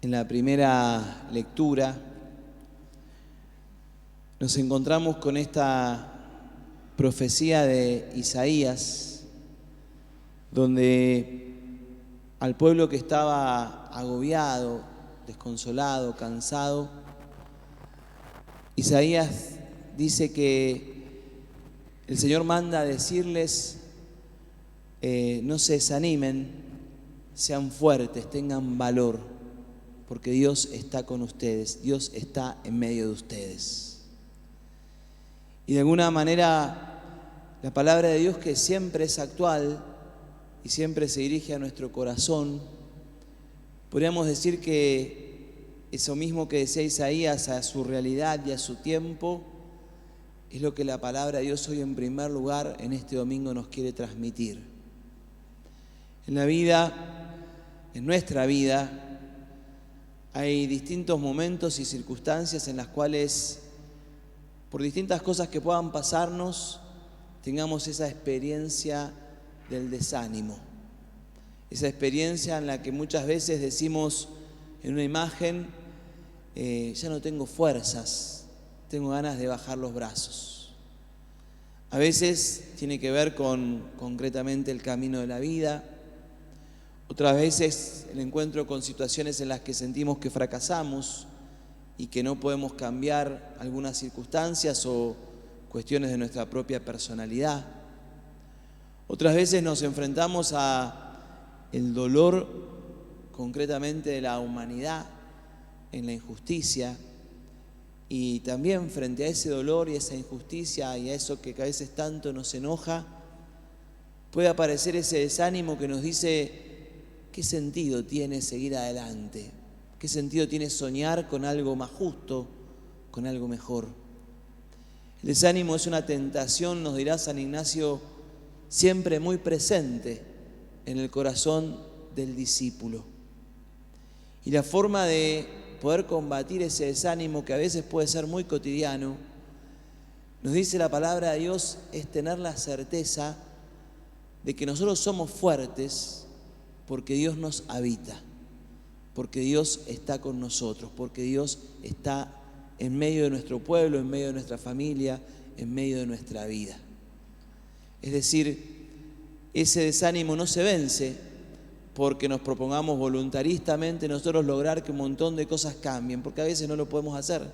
En la primera lectura nos encontramos con esta profecía de Isaías, donde al pueblo que estaba agobiado, desconsolado, cansado, Isaías dice que el Señor manda a decirles, no se desanimen, sean fuertes, tengan valor, porque Dios está con ustedes, Dios está en medio de ustedes. Y de alguna manera la palabra de Dios, que siempre es actual y siempre se dirige a nuestro corazón, podríamos decir que eso mismo que decía Isaías a su realidad y a su tiempo, es lo que la palabra de Dios hoy en primer lugar en este domingo nos quiere transmitir. En la vida, en nuestra vida, hay distintos momentos y circunstancias en las cuales, por distintas cosas que puedan pasarnos, tengamos esa experiencia del desánimo. Esa experiencia en la que muchas veces decimos en una imagen, ya no tengo fuerzas, tengo ganas de bajar los brazos. A veces tiene que ver con concretamente el camino de la vida. Otras veces el encuentro con situaciones en las que sentimos que fracasamos y que no podemos cambiar algunas circunstancias o cuestiones de nuestra propia personalidad. Otras veces nos enfrentamos a el dolor concretamente de la humanidad en la injusticia, y también frente a ese dolor y esa injusticia y a eso que a veces tanto nos enoja, puede aparecer ese desánimo que nos dice: ¿qué sentido tiene seguir adelante? ¿Qué sentido tiene soñar con algo más justo, con algo mejor? El desánimo es una tentación, nos dirá San Ignacio, siempre muy presente en el corazón del discípulo. Y la forma de poder combatir ese desánimo, que a veces puede ser muy cotidiano, nos dice la palabra de Dios, es tener la certeza de que nosotros somos fuertes porque Dios nos habita, porque Dios está con nosotros, porque Dios está en medio de nuestro pueblo, en medio de nuestra familia, en medio de nuestra vida. Es decir, ese desánimo no se vence porque nos propongamos voluntariamente nosotros lograr que un montón de cosas cambien, porque a veces no lo podemos hacer.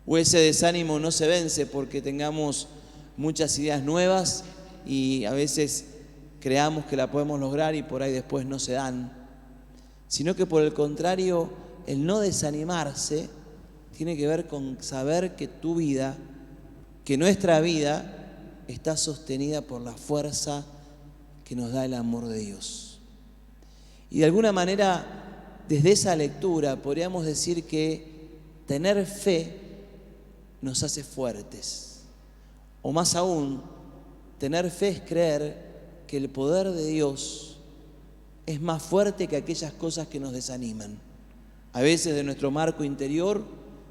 O ese desánimo no se vence porque tengamos muchas ideas nuevas y a veces creamos que la podemos lograr y por ahí después no se dan, sino que por el contrario, el no desanimarse tiene que ver con saber que tu vida, que nuestra vida está sostenida por la fuerza que nos da el amor de Dios. Y de alguna manera, desde esa lectura podríamos decir que tener fe nos hace fuertes. O más aún, tener fe es creer que el poder de Dios es más fuerte que aquellas cosas que nos desaniman. A veces de nuestro marco interior,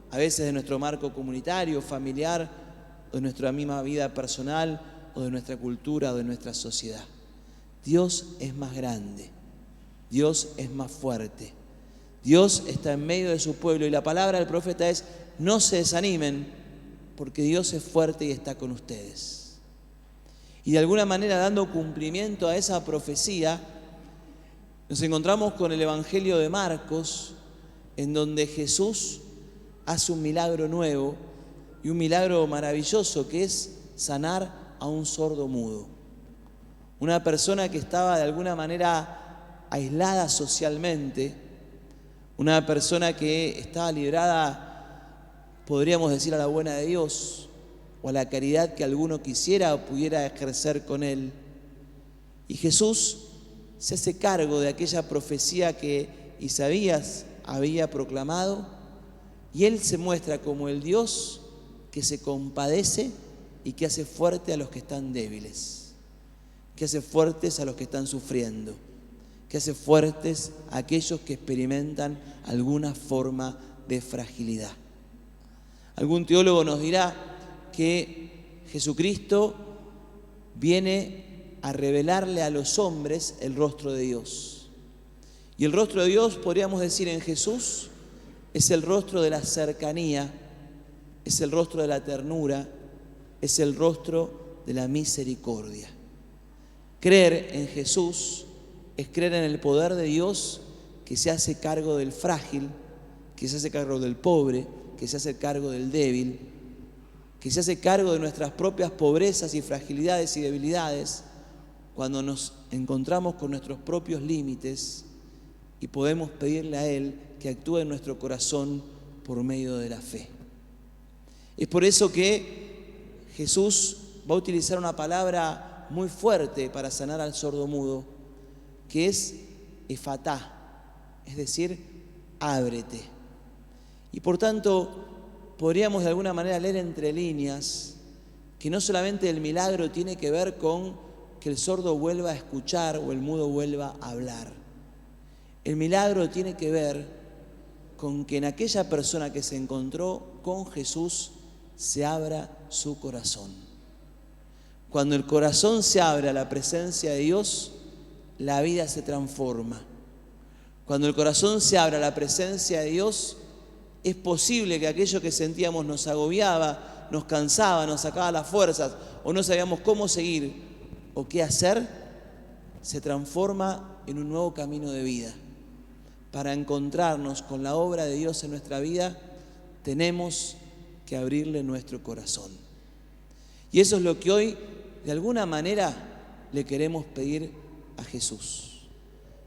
a veces de nuestro marco comunitario, familiar, o de nuestra misma vida personal, o de nuestra cultura, o de nuestra sociedad. Dios es más grande, Dios es más fuerte, Dios está en medio de su pueblo, y la palabra del profeta es: no se desanimen, porque Dios es fuerte y está con ustedes. Y de alguna manera, dando cumplimiento a esa profecía, nos encontramos con el Evangelio de Marcos, en donde Jesús hace un milagro nuevo y un milagro maravilloso, que es sanar a un sordo mudo. Una persona que estaba de alguna manera aislada socialmente, una persona que estaba librada, podríamos decir, a la buena de Dios o a la caridad que alguno quisiera o pudiera ejercer con él. Y Jesús se hace cargo de aquella profecía que Isaías había proclamado, y Él se muestra como el Dios que se compadece y que hace fuerte a los que están débiles, que hace fuertes a los que están sufriendo, que hace fuertes a aquellos que experimentan alguna forma de fragilidad. Algún teólogo nos dirá que Jesucristo viene a revelarle a los hombres el rostro de Dios. Y el rostro de Dios, podríamos decir, en Jesús, es el rostro de la cercanía, es el rostro de la ternura, es el rostro de la misericordia. Creer en Jesús es creer en el poder de Dios que se hace cargo del frágil, que se hace cargo del pobre, que se hace cargo del débil, que se hace cargo de nuestras propias pobrezas y fragilidades y debilidades cuando nos encontramos con nuestros propios límites y podemos pedirle a Él que actúe en nuestro corazón por medio de la fe. Es por eso que Jesús va a utilizar una palabra muy fuerte para sanar al sordomudo, que es efatá, es decir, ábrete. Y por tanto, podríamos de alguna manera leer entre líneas que no solamente el milagro tiene que ver con que el sordo vuelva a escuchar o el mudo vuelva a hablar. El milagro tiene que ver con que en aquella persona que se encontró con Jesús se abra su corazón. Cuando el corazón se abre a la presencia de Dios, la vida se transforma. Cuando el corazón se abre a la presencia de Dios, es posible que aquello que sentíamos nos agobiaba, nos cansaba, nos sacaba las fuerzas o no sabíamos cómo seguir o qué hacer, se transforma en un nuevo camino de vida. Para encontrarnos con la obra de Dios en nuestra vida, tenemos que abrirle nuestro corazón. Y eso es lo que hoy, de alguna manera, le queremos pedir a Jesús.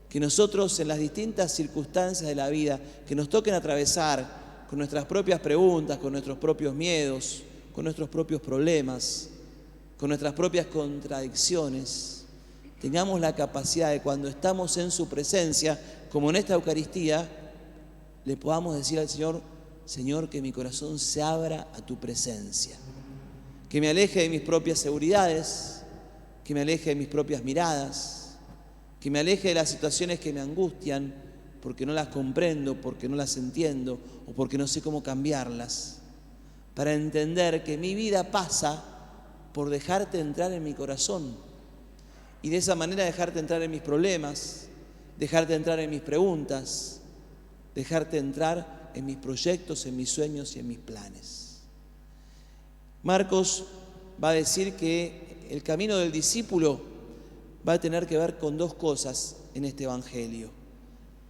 Que nosotros en las distintas circunstancias de la vida que nos toquen atravesar con nuestras propias preguntas, con nuestros propios miedos, con nuestros propios problemas, con nuestras propias contradicciones, tengamos la capacidad de cuando estamos en su presencia, como en esta Eucaristía, le podamos decir al Señor: Señor, que mi corazón se abra a tu presencia, que me aleje de mis propias seguridades, que me aleje de mis propias miradas, que me aleje de las situaciones que me angustian porque no las comprendo, porque no las entiendo o porque no sé cómo cambiarlas, para entender que mi vida pasa por dejarte entrar en mi corazón y de esa manera dejarte entrar en mis problemas, dejarte entrar en mis preguntas, dejarte entrar en mis proyectos, en mis sueños y en mis planes. Marcos va a decir que el camino del discípulo va a tener que ver con dos cosas en este evangelio.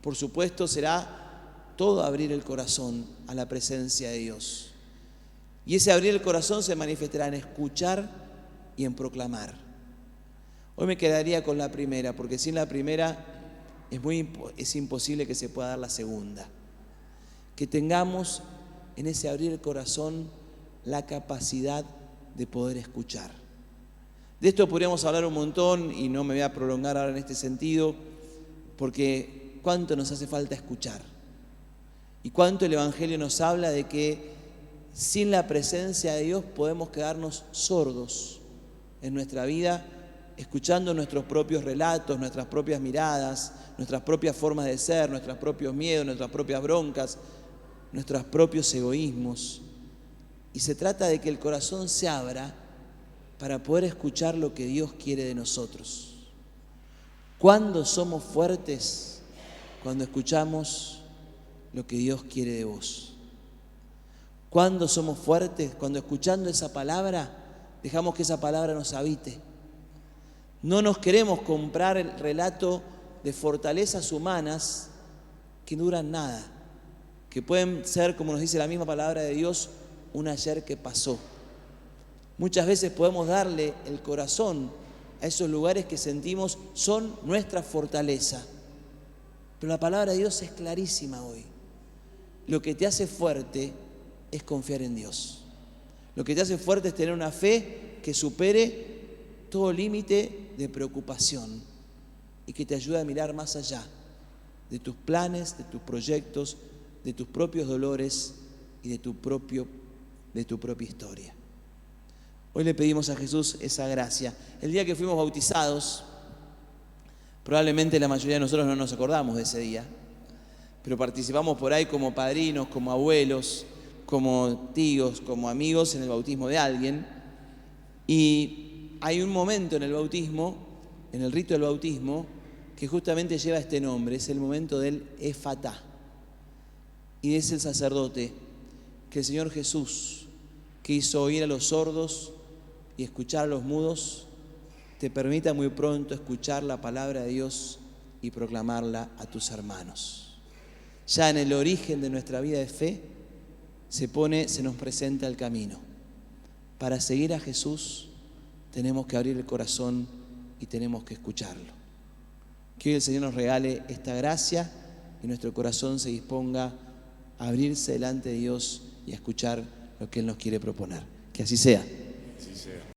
Por supuesto, será todo abrir el corazón a la presencia de Dios. Y ese abrir el corazón se manifestará en escuchar y en proclamar. Hoy me quedaría con la primera, porque sin la primera es imposible que se pueda dar la segunda. Que tengamos en ese abrir el corazón la capacidad de poder escuchar. De esto podríamos hablar un montón y no me voy a prolongar ahora en este sentido, porque cuánto nos hace falta escuchar y cuánto el Evangelio nos habla de que sin la presencia de Dios podemos quedarnos sordos en nuestra vida, escuchando nuestros propios relatos, nuestras propias miradas, nuestras propias formas de ser, nuestros propios miedos, nuestras propias broncas, nuestros propios egoísmos. Y se trata de que el corazón se abra para poder escuchar lo que Dios quiere de nosotros. ¿Cuándo somos fuertes? Cuando escuchamos lo que Dios quiere de vos. ¿Cuándo somos fuertes? Cuando escuchando esa palabra, dejamos que esa palabra nos habite. No nos queremos comprar el relato de fortalezas humanas que no duran nada, que pueden ser, como nos dice la misma palabra de Dios, un ayer que pasó. Muchas veces podemos darle el corazón a esos lugares que sentimos son nuestra fortaleza. Pero la palabra de Dios es clarísima hoy. Lo que te hace fuerte es confiar en Dios. Lo que te hace fuerte es tener una fe que supere todo límite de preocupación y que te ayude a mirar más allá de tus planes, de tus proyectos, de tus propios dolores y de tu propia historia. Hoy le pedimos a Jesús esa gracia. El día que fuimos bautizados, probablemente la mayoría de nosotros no nos acordamos de ese día, pero participamos por ahí como padrinos, como abuelos, como tíos, como amigos en el bautismo de alguien. Y hay un momento en el bautismo, en el rito del bautismo, que justamente lleva este nombre, es el momento del Efatá. Y es el sacerdote que el Señor Jesús, que hizo oír a los sordos y escuchar a los mudos, te permita muy pronto escuchar la palabra de Dios y proclamarla a tus hermanos. Ya en el origen de nuestra vida de fe se nos presenta el camino. Para seguir a Jesús tenemos que abrir el corazón y tenemos que escucharlo. Que hoy el Señor nos regale esta gracia y nuestro corazón se disponga a abrirse delante de Dios y a escuchar lo que Él nos quiere proponer. Que así sea. Así sea.